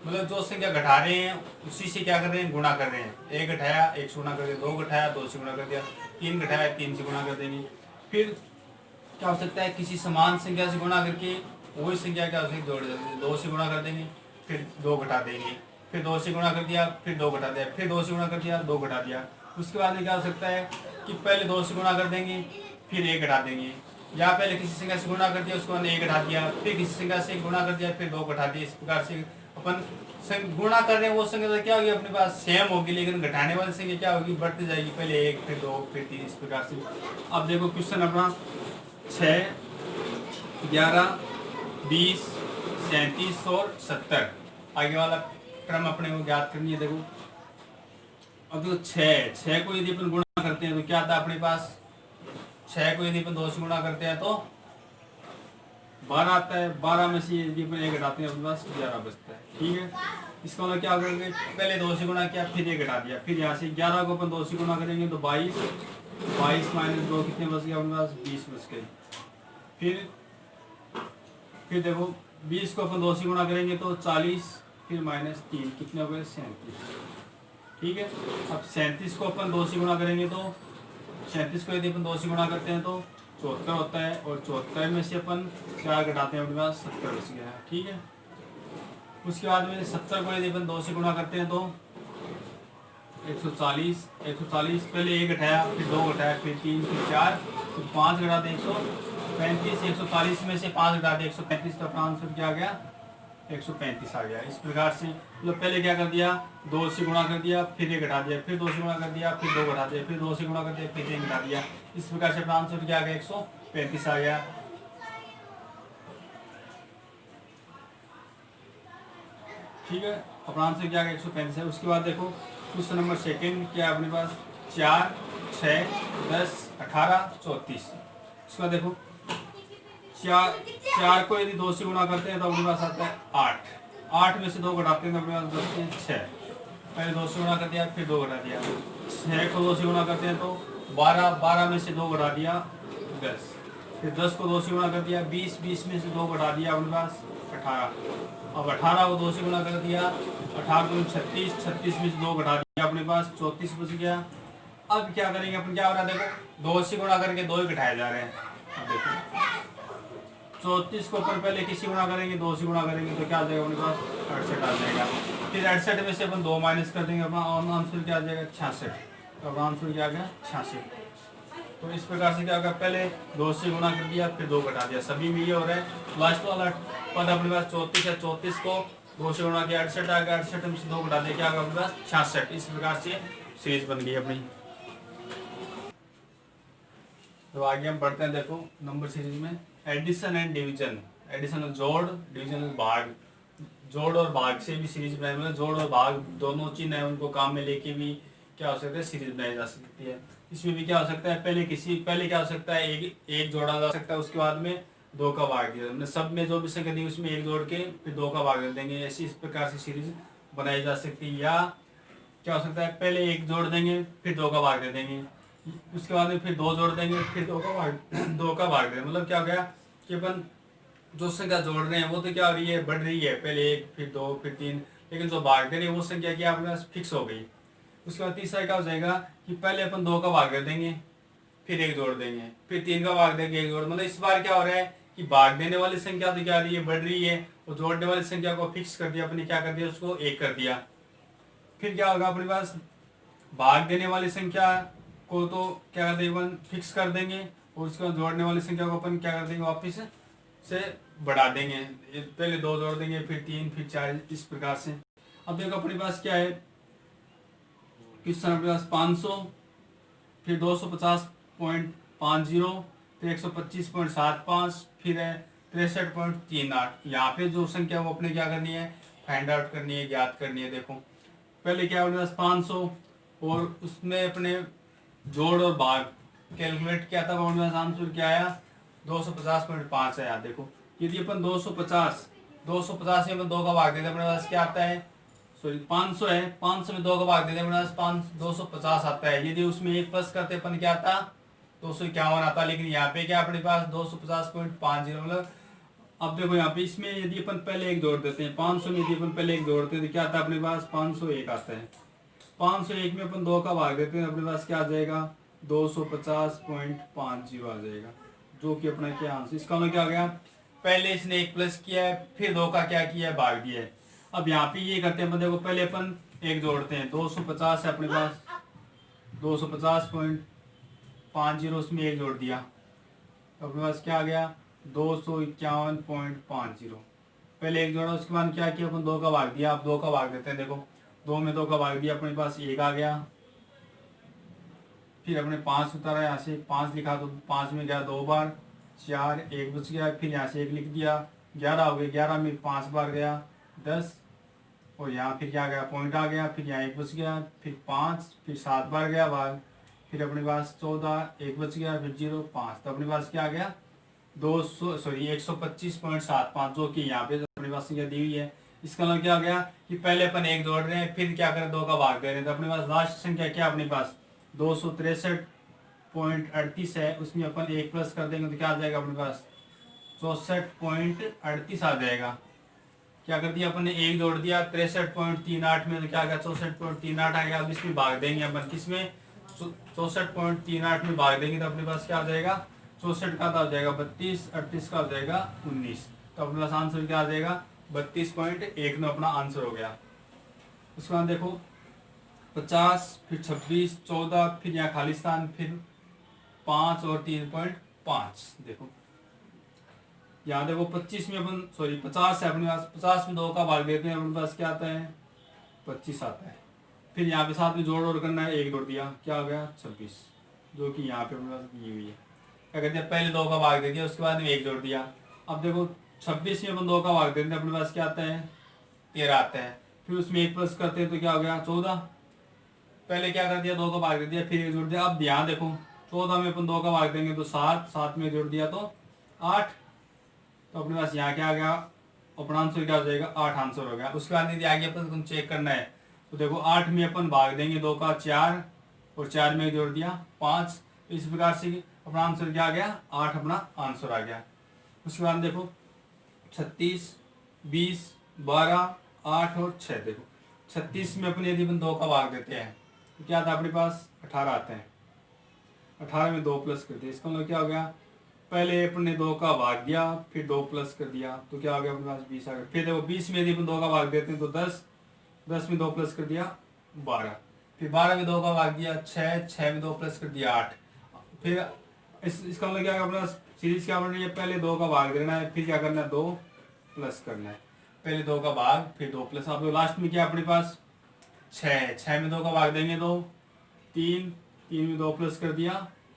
Speaker 1: मतलब जो संख्या घटा रहे हैं उसी से क्या कर रहे हैं गुणा कर रहे हैं। 1 घटाया 1 से गुणा कर दिया, 2 घटाया 2 से गुणा कर दिया, 3 घटाया 3 से गुणा कर देंगे। फिर क्या हो सकता है किसी समान संख्या से गुणा करके वही संख्या क्या हो सकती है जोड़ देंगे, 2 से गुणा कर देंगे, फिर 2 घटा देंगे, फिर 2 से गुणा कर दिया, फिर 2 घटा दिया, फिर 2 से गुणा कर दिया, 2 घटा दिया। उसके बाद में क्या हो सकता है कि पहले 2 से गुणा कर देंगे, फिर 1 घटा देंगे, या पहले किसी संख्या से गुणा कर दिया, उसके बाद 1 घटा दिया, फिर किसी संख्या से गुणा कर दिया, फिर 2 घटा दिया। इस प्रकार से अपन गुणा कर रहे हैं वो संख्या तो क्या होगी अपने पास सेम होगी, लेकिन घटाने वाली संख्या क्या होगी, बढ़ती जाएगी, पहले 1, फिर 2, फिर 3, इस प्रकार से। अब देखो क्वेश्चन अपना 6, 11, 20, 37 और 70, आगे वाला क्रम अपने को ज्ञात करनी है। देखो अब देखो 6 को यदि अपन गुणा करते हैं तो क्या आता है अपने पास, 6 को यदि अपन 2 से गुणा करते हैं तो 12 आता है, 12 में से यदि अपन 1 घटाते हैं अपने पास 11 बचता है। ठीक है, इसका मतलब क्या करेंगे, पहले 2 से गुणा किया, फिर 1 घटा दिया, फिर यहाँ से 11 को अपन 2 से गुणा करेंगे तो 22, 22 माइनस 2 कितने बच गए अपने पास, 20 बच गए। फिर देखो 20 को अपन 2 से गुणा करेंगे तो 40, फिर माइनस 3 कितने हो गए, 37। ठीक है, अब 37 को अपन 2 से गुणा करेंगे तो 37 को यदि अपन 2 से गुणा करते हैं तो 74 होता है, और 74 में से अपन 4 घटाते हैं अपने पास 70 बच गया है। ठीक है, उसके बाद में 70 को यदि अपन 2 से गुणा करते हैं तो 140, 140 पहले 1 घटाया, फिर 2 घटाया, फिर 3, फिर 4, फिर 5 घटाते 135, 140 में से 5 घटाते 135, तो अपना आंसर क्या आ गया, 135 आ गया। इस प्रकार से मतलब पहले क्या कर दिया, 2 से गुणा कर दिया, फिर 1 घटा दिया, फिर 2 से गुणा कर दिया, फिर 2 घटा दिया, फिर 2 से गुणा कर दिया, फिर 1 घटा दिया। इस प्रकार से अपना आंसर क्या आ गया, 135 आ गया। ठीक है, अपना आंसर क्या आ गया, 135 है। उसके बाद देखो क्वेश्चन नंबर सेकंड क्या है अपने पास, 4, 6, 10, 18, 34। उसके बाद देखो 4 को यदि 2 से गुणा करते हैं तो अपने पास आता है 8, 8 में से 2 घटाते हैं तो अपने पास बचते हैं 6, पहले 2 से गुणा कर दिया, फिर 2 घटा दिया। 6 को 2 से गुणा करते हैं तो 12, 12 में से 2 घटा दिया 10, फिर 10 को 2 से गुणा कर दिया 20, 20 में से 2 घटा दिया अपने पास 18। अब 18 को 2 से गुणा कर दिया, 18 को 36, 36 में से 2 घटा दिया अपने पास 34 बच गया। अब क्या करेंगे अपन, क्या हो रहा है देखो 2 से गुणा करके 2 ही घटाए जा रहे हैं। अब देखो 34 को अपन पहले किसी गुणा करेंगे, 2 से गुणा करेंगे तो क्या आ जाएगा अपने पास, 68 आ जाएगा। फिर 68 में से अपन 2 माइनस कर देंगे, अपना आंसर क्या आ जाएगा, 66। तो अपना आंसर क्या आ गया, 66। तो इस प्रकार से क्या होगा, पहले 2 से गुणा कर दिया, फिर 2 घटा दिया, सभी में ये हो रहा है। लास्ट वाला पद अपने पास 34 है, 34 को 2 से गुणा किया 68 आ गया, 68 में से 2 घटा दिया, क्या होगा अपने पास 66। इस प्रकार से सीरीज बन गई अपनी। तो आगे हम बढ़ते हैं, देखो नंबर सीरीज में एडिशन एंड डिवीजन, एडिशन जोड़, डिवीजन भाग। जोड़ और भाग से भी सीरीज बनाई, मतलब जोड़ और भाग दोनों चिन्ह है, उनको काम में लेके भी क्या हो सकता है, सीरीज बनाई जा सकती है। इसमें भी क्या हो सकता है, पहले क्या हो सकता है, एक जोड़ा जा सकता है, उसके बाद में 2 का भाग दिया, मतलब सब में जो भी संख्या दी उसमें 1 जोड़ के फिर 2 का भाग दे देंगे, ऐसी इस प्रकार से सीरीज बनाई जा सकती है। या क्या हो सकता है, पहले 1 जोड़ देंगे, फिर 2 का भाग दे देंगे, उसके बाद में फिर 2 जोड़ देंगे, फिर 2 का भाग देंगे। मतलब क्या हो गया कि अपन जो संख्या जोड़ रहे हैं वो तो क्या हो रही है, बढ़ रही है, पहले 1, फिर 2, फिर 3, लेकिन जो भाग दे रही है वो संख्या क्या अपने पास फिक्स हो गई। उसके बाद तीसरा क्या हो जाएगा कि पहले अपन 2 का भाग दे देंगे, फिर 1 जोड़ देंगे, फिर 3 का भाग देंगे, 1 जोड़, मतलब इस बार क्या हो रहा है कि भाग देने वाली संख्या तो क्या आ रही है, बढ़ रही है, और जोड़ने वाली संख्या को फिक्स कर दिया अपने, क्या कर दिया, उसको 1 कर दिया। फिर क्या होगा अपने पास, भाग देने वाली संख्या को तो क्या कर देंगे अपन, फिक्स कर देंगे, और उसके बाद जोड़ने वाली संख्या को अपन क्या कर देंगे, वापिस से बढ़ा देंगे, पहले 2 जोड़ देंगे, फिर 3, फिर 4, इस प्रकार से। अब देखो अपने पास क्या है, क्वेश्चन अपने पास 500, फिर 250.50, फिर 125.75, फिर है 63.38। यहाँ पे जो संख्या वो अपने क्या करनी है, फाइंड आउट करनी है, ज्ञात करनी है। देखो पहले क्या अपने पास 500, और उसमें अपने जोड़ और भाग कैलकुलेट किया था, अपने पास आंसर क्या आया, 250.5 आया। देखो यदि अपन 250 में अपन 2 का भाग देते अपने पास क्या आता है, सॉरी 500 है, 500 में 2 का भाग देते अपने पास 250 आता है। यदि उसमें 1 प्लस करते अपन क्या आता, 251 आता, लेकिन यहाँ पे क्या अपने पास 250.50, मतलब अब देखो यहाँ पे इसमें यदि अपन पहले 1 जोड़ देते हैं, 500 में यदि अपन पहले 1 जोड़ते हैं तो क्या आता है अपने पास, 501 आता है। 501 में अपन 2 का भाग देते हैं अपने पास क्या आ जाएगा, 250.50 आ जाएगा, जो कि अपना क्या आंसर। इसका मतलब क्या हो गया, पहले इसने 1 प्लस किया है, फिर 2 का क्या किया है, भाग दिया है, अब यहाँ पे ये करते हैं अपन, देखो पहले अपन एक जोड़ते हैं, 250 है अपने पास, 250.50 उसमें एक जोड़ दिया तो अपने पास क्या आ गया, 251.50। पहले एक जोड़ा, उसके बाद क्या किया अपन, 2 का भाग दिया। अब 2 का भाग देते हैं, देखो 2 में 2 का भाग दिया, अपने पास 1 आ गया। फिर अपने 5 उतारा, यहाँ से 5 लिखा तो 5 में गया 2 बार, 4 1 बच गया। फिर यहाँ से 1 लिख दिया, 11 हो गए, 11 में 5 बार गया 10, और यहाँ फिर क्या गया, पॉइंट आ गया। फिर यहाँ 1 बच गया, फिर 5, फिर 7 बार गया भाग, फिर अपने पास 14, 1 बच गया, फिर 0 5, तो अपने पास क्या आ गया 125.75, जो कि यहाँ पे अपने पास संख्या दी हुई है। इसका मतलब क्या हो गया कि पहले अपन 1 जोड़ रहे हैं, फिर क्या करें 2 का भाग दे रहे हैं, तो अपने पास लास्ट संख्या क्या अपने पास 263.38 है, उसमें अपन 1 प्लस कर देंगे तो क्या आ जाएगा अपने पास 64.38 आ जाएगा। क्या कर दिया अपन ने, 1 जोड़ दिया 63.38 में, तो क्या आ गया 64.38 आ गया। अब इसमें भाग देंगे अपन, किसमें 64.38 में भाग देंगे तो अपने पास क्या आ जाएगा, 64 का तो आ जाएगा 32, 38 का हो जाएगा 19, तो अपने पास आंसर क्या आ जाएगा 32.1 में अपना आंसर हो गया। उसके बाद देखो 50, फिर 26, 14, फिर यहाँ खाली स्थान, फिर 5 और 3.5। देखो यहाँ देखो 25 में अपन 50 है अपने पास, 50 में 2 का भाग देते हैं, अपने पास क्या आता है 25 आता है। फिर यहाँ पे साथ में जोड़ और करना है, 1 जोड़ दिया, क्या हो गया 26, जो कि यहाँ पे अपने पास दी हुई है। क्या कहते हैं, पहले 2 का भाग दे दिया, उसके बाद में 1 जोड़ दिया। अब देखो 26 में अपन 2 का भाग देते हैं, अपने पास क्या आता है 13 आता है। फिर उसमें 1 प्लस करते हैं तो क्या हो गया 14, पहले क्या कर दिया 2 का भाग दे दिया, फिर 1 जोड़ दिया। अब ध्यान देखो 14 में अपन 2 का भाग देंगे तो 7, 7 में जोड़ दिया तो 8, तो अपने पास यहाँ क्या आ गया, अपना आंसर क्या हो जाएगा 8 आंसर हो गया। उसके बाद यदि आगे अपन चेक करना है तो देखो 8 में अपन भाग देंगे 2 का 4, और 4 में जोड़ दिया 5, तो इस प्रकार से अपना आंसर क्या आ गया 8 अपना आंसर आ गया। उसके बाद देखो 36, 20, 12, 8 और 6, देखो 36 में अपन यदि अपन 2 का भाग देते हैं तो क्या था अपने पास 18 आते हैं, 18 में 2 प्लस करते हैं, इसका मतलब क्या हो गया, पहले अपने 2 का भाग दिया, फिर 2 प्लस कर दिया तो क्या हो गया अपने पास 20 आ गया। फिर देखो 20 में यदि अपन 2 का भाग देते हैं तो 10, 10 में 2 प्लस कर दिया 12, फिर 12 में 2 का भाग दिया 6, 6 में 2 प्लस कर दिया 8। फिर इसका मतलब क्या अपना सीरीज क्या बन रही है, पहले 2 का भाग देना है, फिर क्या करना है 2 प्लस करना है, पहले 2 का भाग फिर 2 प्लस। अब लास्ट में क्या अपने पास 6, 6 में 2 का भाग देंगे तो 3, 3 में 2 प्लस कर दिया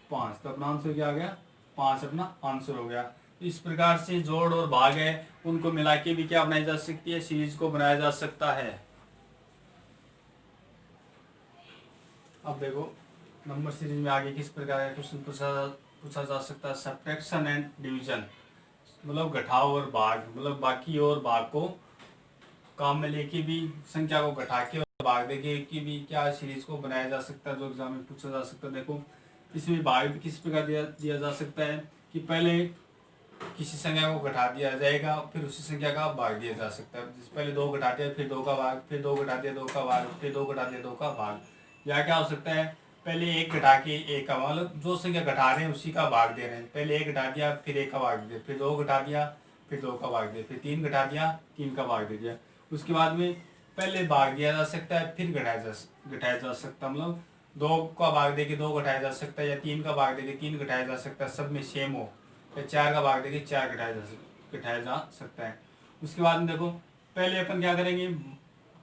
Speaker 1: 5, तो अपना आंसर क्या आ गया 5 अपना आंसर हो गया। तो इस प्रकार से जोड़ और भाग है उनको मिला के भी क्या बनाई जा सकती है, सीरीज को बनाया जा सकता है। अब देखो नंबर सीरीज में आगे किस प्रकार का क्वेश्चन पूछा जा सकता है, सब्ट्रैक्शन एंड डिवीजन, मतलब घटाव और भाग, मतलब बाकी और भाग को काम में लेके भी संख्या को घटा के और भाग दे के भी क्या सीरीज को बनाया जा सकता है, जो एग्जाम में पूछा जा सकता है। देखो इसमें भाग भी किस प्रकार दिया जा सकता है कि पहले किसी संख्या को घटा दिया जाएगा, फिर उसी संख्या का भाग दिया जा सकता है। जिस पहले 2 घटा दिया, फिर 2 का भाग, फिर 2 घटा दिया 2 का भाग, फिर 2 घटा दिया 2 का भाग। या क्या हो सकता है, पहले 1 घटा के 1 का, मतलब जो संख्या घटा रहे हैं उसी का भाग दे रहे हैं, पहले 1 घटा दिया फिर 1 का भाग दिया, फिर 2 घटा दिया फिर 2 का भाग दिया, फिर 3 घटा दिया 3 का भाग दे दिया। उसके बाद में पहले भाग दिया जा सकता है, फिर घटाया जा सकता है, मतलब 2 का भाग दे के 2 घटाया जा सकता है, या 3 का भाग दे के 3 घटाया जा सकता है, सब में सेम हो, या 4 का भाग दे के 4 घटाया जा सकता है। उसके बाद में देखो पहले अपन क्या करेंगे,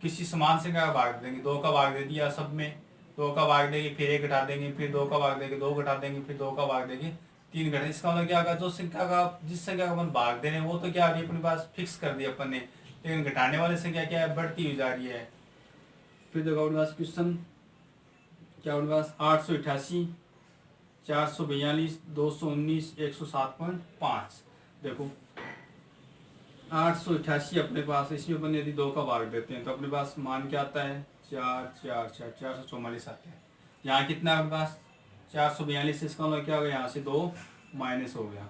Speaker 1: किसी समान संख्या का भाग देंगे, 2 का भाग दे दिया सब में, 2 का भाग देंगे फिर 1 घटा देंगे, फिर 2 का भाग देंगे 2 घटा देंगे, फिर 2 का भाग देंगे 3 घटा। इसका मतलब क्या होगा, जो संख्या का जिस संख्या का अपन भाग दे रहे हैं वो तो क्या आ रही है अपने पास फिक्स कर दिया अपन ने, लेकिन घटाने वाली संख्या क्या है बढ़ती हुई जा रही है। फिर देखो अपने पास क्वेश्चन क्या अपने पास 888, 442, 219, 107.5। देखो 888 अपने पास, इसमें अपन यदि 2 का भाग देते हैं तो अपने पास मान क्या आता है 444 आता है। यहाँ कितना अपने पास 442, इसका मतलब क्या हो गया, यहाँ से 2 माइनस हो गया,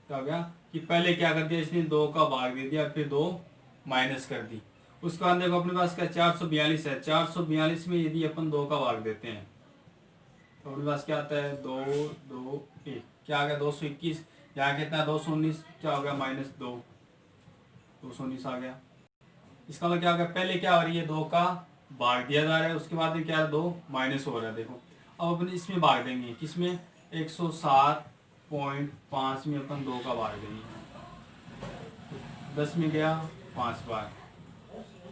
Speaker 1: क्या हो गया कि पहले क्या कर दिया इसने 2 का भाग दे दिया, फिर 2 माइनस कर दी। उसके बाद देखो अपने पास क्या 442 है, 442 में यदि अपन 2 का भाग देते हैं तो अपने पास क्या आता है 2, 2, 1, क्या आ गया 221। यहाँ कितना 219, क्या हो गया -2, 219 आ गया। इसका मतलब क्या हो गया, पहले क्या हो रही है 2 का भाग दिया जा रहा है, उसके बाद में क्या 2 माइनस हो रहा है। देखो अब अपन इसमें भाग देंगे, किसमें 107.5 में अपन 2 का भाग देंगे, 10 में गया 5 बार,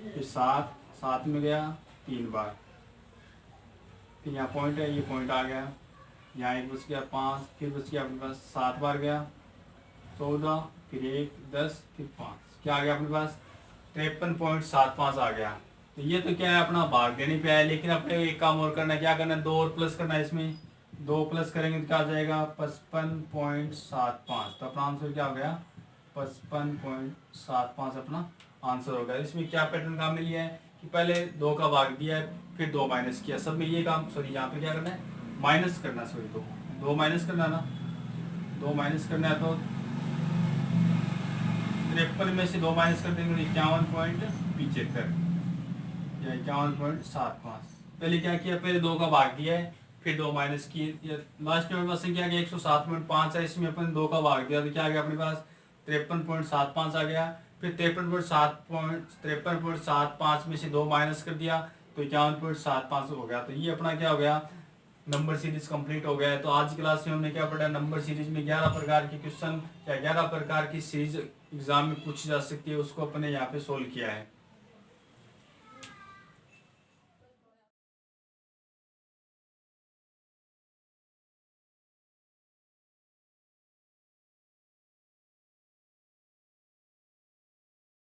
Speaker 1: फिर 7 में गया 3 बार, फिर यहाँ पॉइंट है, ये पॉइंट आ गया, यहाँ 1 बच गया 5, फिर बच गया अपने पास 7 बार गया 14, फिर 1 10 फिर 5, क्या आ गया अपने पास 53.75 आ गया। तो ये तो क्या है अपना भाग देने पे आया, लेकिन अपने एक काम और करना है, क्या करना है 2 और प्लस करना है, इसमें 2 प्लस करेंगे तो क्या आ जाएगा 55.75। तो अपना आंसर क्या हो गया 55.75 अपना आंसर हो गया। इसमें क्या पैटर्न काम मिली है कि पहले 2 का भाग दिया है, फिर 2 माइनस किया, सब में ये काम, सॉरी यहाँ पे क्या करना है माइनस करना, सॉरी 2 माइनस करना ना, 2 माइनस करना है तो 53 में से 2 माइनस कर देंगे 51.75 या 51.75। पहले क्या किया, पहले 2 का भाग दिया है, फिर 2 माइनस किए, लास्ट में पास क्या गया 107.5 है, इसमें अपन 2 का भाग दिया तो क्या आ गया अपने पास 53.75 आ गया। फिर 53.75 में से 2 माइनस कर दिया तो 51.75 हो गया। तो ये अपना क्या हो गया, नंबर सीरीज कंप्लीट हो गया है। तो आज की क्लास में हमने क्या पढ़ा, नंबर सीरीज में 11 प्रकार के क्वेश्चन या 11 प्रकार की सीरीज एग्जाम में पूछी जा सकती है, उसको अपने यहाँ पे सोल्व किया है।